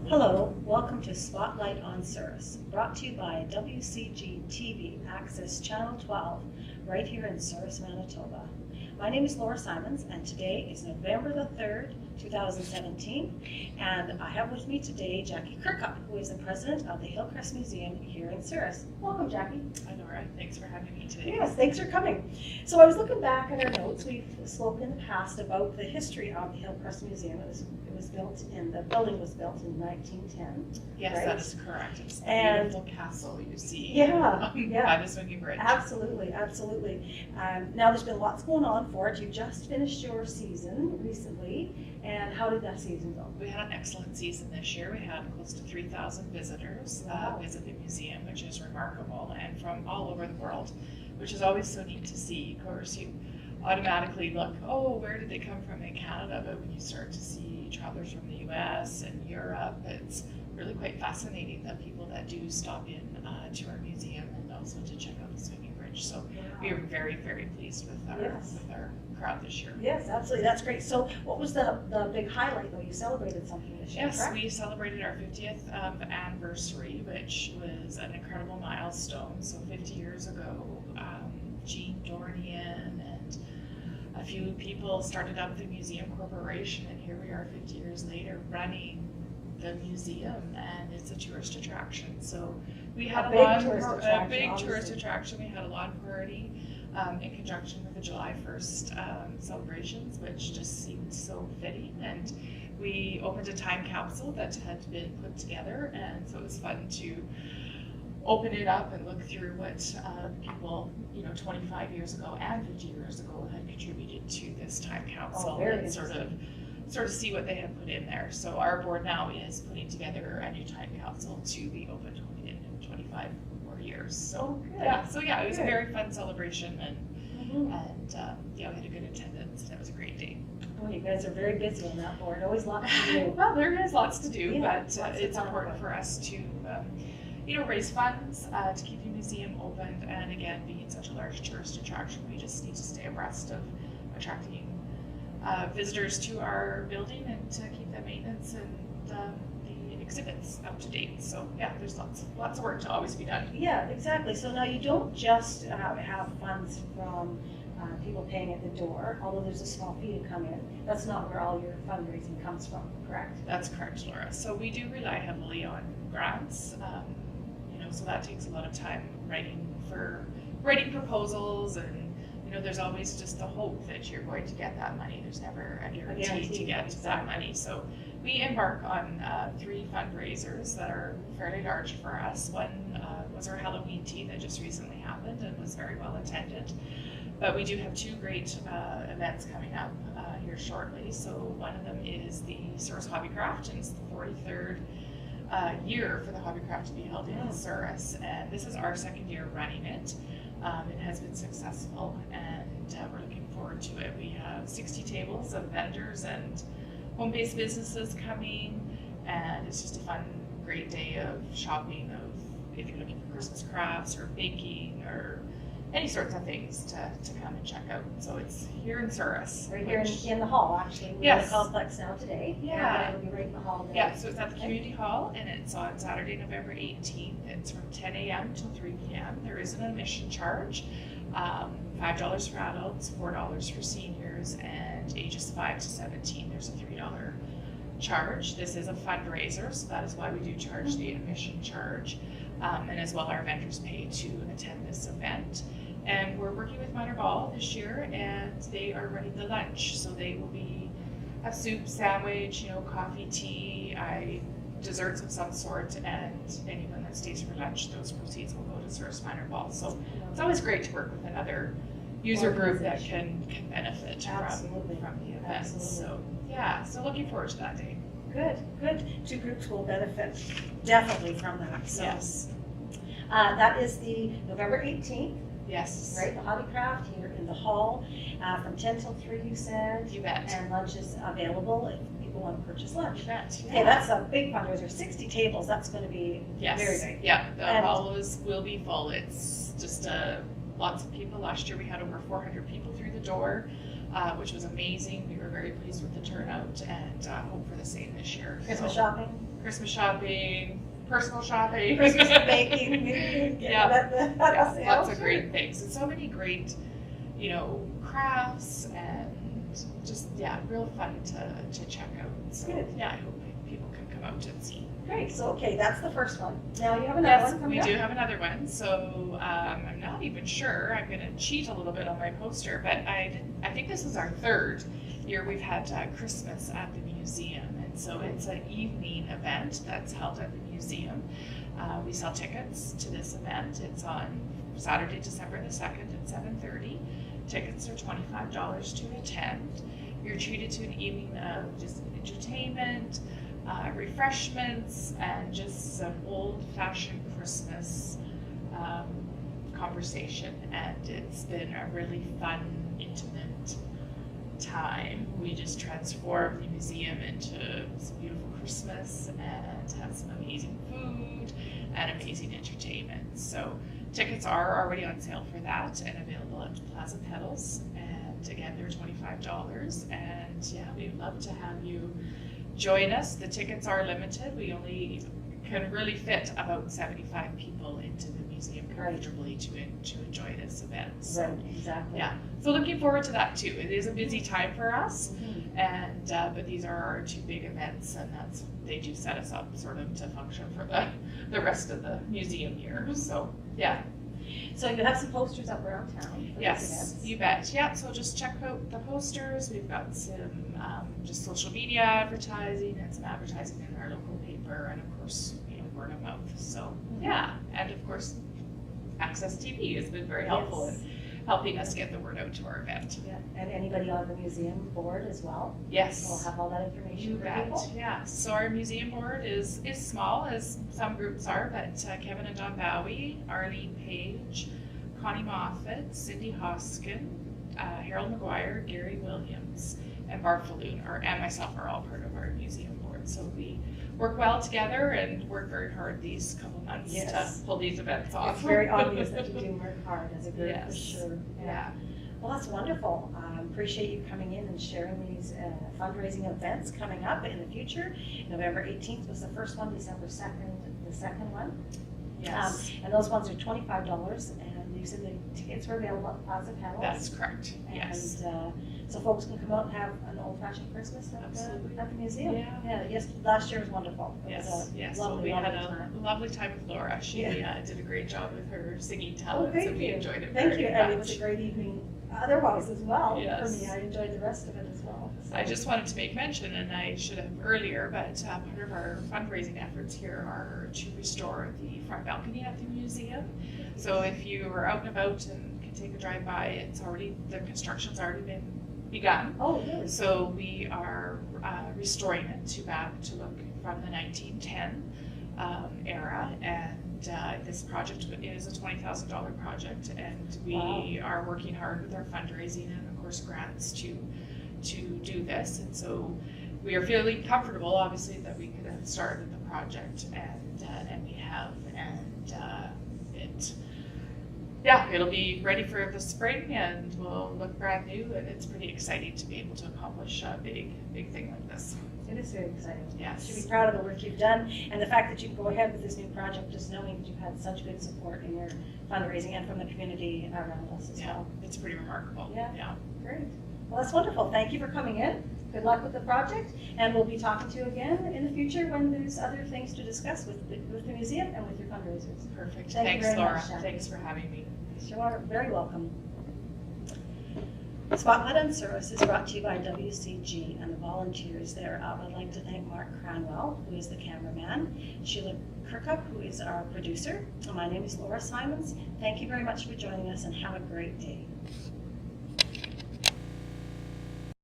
Hello, welcome to Spotlight on Souris, brought to you by WCG TV Access Channel 12, right here in Souris, Manitoba. My name is Laura Simons, and today is November the 3rd, 2017, and I have with me today Jackie Kirkup, who is the president of the Hillcrest Museum here in Souris. Welcome, Jackie. Hi, Laura. Thanks for having me today. Yes, thanks for coming. So I was looking back at our notes. We've spoken in the past about the history of the Hillcrest Museum. The building was built in 1910. Yes, right? that is correct. It's the beautiful castle you see by the swinging bridge. Absolutely, absolutely. Now there's been lots going on for it. You just finished your season recently, and how did that season go? We had an excellent season this year. We had close to 3,000 visitors visit the museum, which is remarkable, and from all over the world, which is always so neat to see. Of course, you automatically look, oh, where did they come from in Canada? But when you start to see travelers from the US and Europe, it's really quite fascinating that people that do stop in to our museum and also to check out the swinging bridge. So we are very, very pleased with our crowd this year. Yes, absolutely. That's great. So what was the big highlight, though? You celebrated something this year, Yes, correct? we celebrated our 50th anniversary, which was an incredible milestone. So 50 years ago, Jean Dornian and a few people started up the Museum Corporation, and here we are 50 years later running the museum, and it's a tourist attraction. So we had a big tourist attraction. We had a lawn party in conjunction with the July 1st celebrations, which just seemed so fitting. And we opened a time capsule that had been put together, and so it was fun to open it up and look through what people, 25 years ago and 50 years ago had contributed to this time capsule, and sort of see what they had put in there. So our board now is putting together a new time capsule to be opened in 25 more years. So it was a very fun celebration, and we had a good attendance, and it was a great day. Well, you guys are very busy on that board. Always lots to do. Well, there is lots to do, but it's important for us to raise funds to keep the museum open, and again, being such a large tourist attraction, we just need to stay abreast of attracting visitors to our building and to keep the maintenance and the exhibits up to date. So there's lots of work to always be done. Yeah, exactly. So now you don't just have funds from people paying at the door, although there's a small fee to come in. That's not where all your fundraising comes from, correct? That's correct, Laura. So we do rely heavily on grants. So that takes a lot of time writing proposals, and there's always just the hope that you're going to get that money. There's never a guarantee to get that money. So we embark on 3 fundraisers that are fairly large for us. One was our Halloween tea that just recently happened and was very well attended. But we do have 2 great events coming up here shortly. So one of them is the Souris Hobbycraft, and it's the 43rd year for the Hobbycraft to be held in Souris, and this is our 2nd year running it. It has been successful, and we're looking forward to it. We have 60 tables of vendors and home-based businesses coming, and it's just a fun, great day of shopping, of if you're looking for Christmas crafts or baking or any sorts of things to come and check out. So it's here in Souris. Right here in the hall, actually. We're in the complex now today. Yeah. It'll be right in the hall. Yeah, so it's at the community hall, and it's on Saturday, November 18th. It's from 10 a.m. till 3 p.m. There is an admission charge, $5 for adults, $4 for seniors, and ages 5 to 17, there's a $3 charge. This is a fundraiser, so that is why we do charge the admission charge. And as well, our vendors pay to attend this event. And we're working with Minor Ball this year, and they are running the lunch. So they will have soup, sandwich, coffee, tea, desserts of some sort, and anyone that stays for lunch, those proceeds will go to Souris Minor Ball. So it's always great to work with another user group that can benefit from the event. So looking forward to that day. Good. 2 groups will benefit definitely from that. So. Yes. That is the November 18th. Yes. Right, the Hobbycraft here in the hall from 10 till 3, you said. You bet. And lunch is available if people want to purchase lunch. You bet. Okay, that's a big fundraiser. 60 tables. That's going to be very big. Yeah, the hall will be full. It's just lots of people. Last year we had over 400 people through the door, which was amazing. We were very pleased with the turnout, and hope for the same this year. Christmas shopping? Christmas shopping, personal shopping, Christmas baking. Yeah, lots of great things, and so many great, crafts, and just real fun to check out. So Good. I hope people can come out and see. Great. So that's the first one. Now you have another one coming up? We do have another one. So I'm not even sure. I'm going to cheat a little bit on my poster, but I think this is our third year we've had Christmas at the museum, and so it's an evening event that's held at the museum. We sell tickets to this event. It's on Saturday, December the 2nd at 7:30. Tickets are $25 to attend. You're treated to an evening of just entertainment, refreshments, and just some old-fashioned Christmas conversation. And it's been a really fun, intimate time. We just transformed the museum into some beautiful Christmas and have some amazing food and amazing entertainment. So tickets are already on sale for that and available at Plaza Pedals. And again, they're $25. And we'd love to have you join us. The tickets are limited. We only can really fit about 75 people into the museum comfortably to enjoy this event. So, right, exactly. Yeah, so looking forward to that too. It is a busy time for us, and but these are our two big events, and they do set us up sort of to function for the rest of the museum year. So So you have some posters up around town for yes, these events. you bet. Yeah, so just check out the posters. We've got some just social media advertising and some advertising in our local paper, and of course, word of mouth. So and of course, Access TV has been very helpful in helping us get the word out to our event. Yeah, and anybody on the museum board as well. Yes, we'll have all that information. You bet. People. Yeah. So our museum board is small, as some groups are, but Kevin and Don Bowie, Arlene Page, Connie Moffat, Cindy Hoskin, Harold McGuire, Gary Williams, and Barb Falloon and myself are all part of our museum board. So we work well together and work very hard these couple months to pull these events off. It's very obvious that you do work hard as a group, for Yes. sure. Yeah. Well, that's wonderful. Appreciate you coming in and sharing these fundraising events coming up in the future. November 18th was the first one, December 2nd, the second one. Yes. And those ones are $25, and you said the tickets were available at Plaza Pedals. That's correct. Yes. And so folks can come out and have an old-fashioned Christmas at the museum. Yes, last year was wonderful. It was a lovely, we had time. a lovely time with Laura. She did a great job with her singing talent, thank so we you. enjoyed it Thank very you, much. and it was a great evening otherwise as well. Yes. For me, I enjoyed the rest of it as well. So. I just wanted to make mention, and I should have earlier, but part of our fundraising efforts here are to restore the front balcony at the museum. So if you are out and about and can take a drive by, the construction's already been begun. Oh, really? So we are restoring it to look from the 1910 era, and this project is a $20,000 project, and we are working hard with our fundraising and of course grants to do this. And so we are feeling comfortable, obviously, that we could have started the project, and we have, and it'll be ready for the spring and will look brand new, and it's pretty exciting to be able to accomplish a big thing like this. It is very exciting. Yes. You should be proud of the work you've done, and the fact that you go ahead with this new project, just knowing that you've had such good support in your fundraising and from the community around us as well. It's pretty remarkable. Yeah. Great. Well, that's wonderful. Thank you for coming in. Good luck with the project, and we'll be talking to you again in the future when there's other things to discuss with the museum and with your fundraisers. Perfect. Thank you Thanks, very Laura. much, Jackie. Thanks for having me. You are very welcome. Spotlight on Souris is brought to you by WCG and the volunteers thereof. I'd like to thank Mark Cranwell, who is the cameraman, Jackie Kirkup, who is our producer, and my name is Laura Simons. Thank you very much for joining us, and have a great day.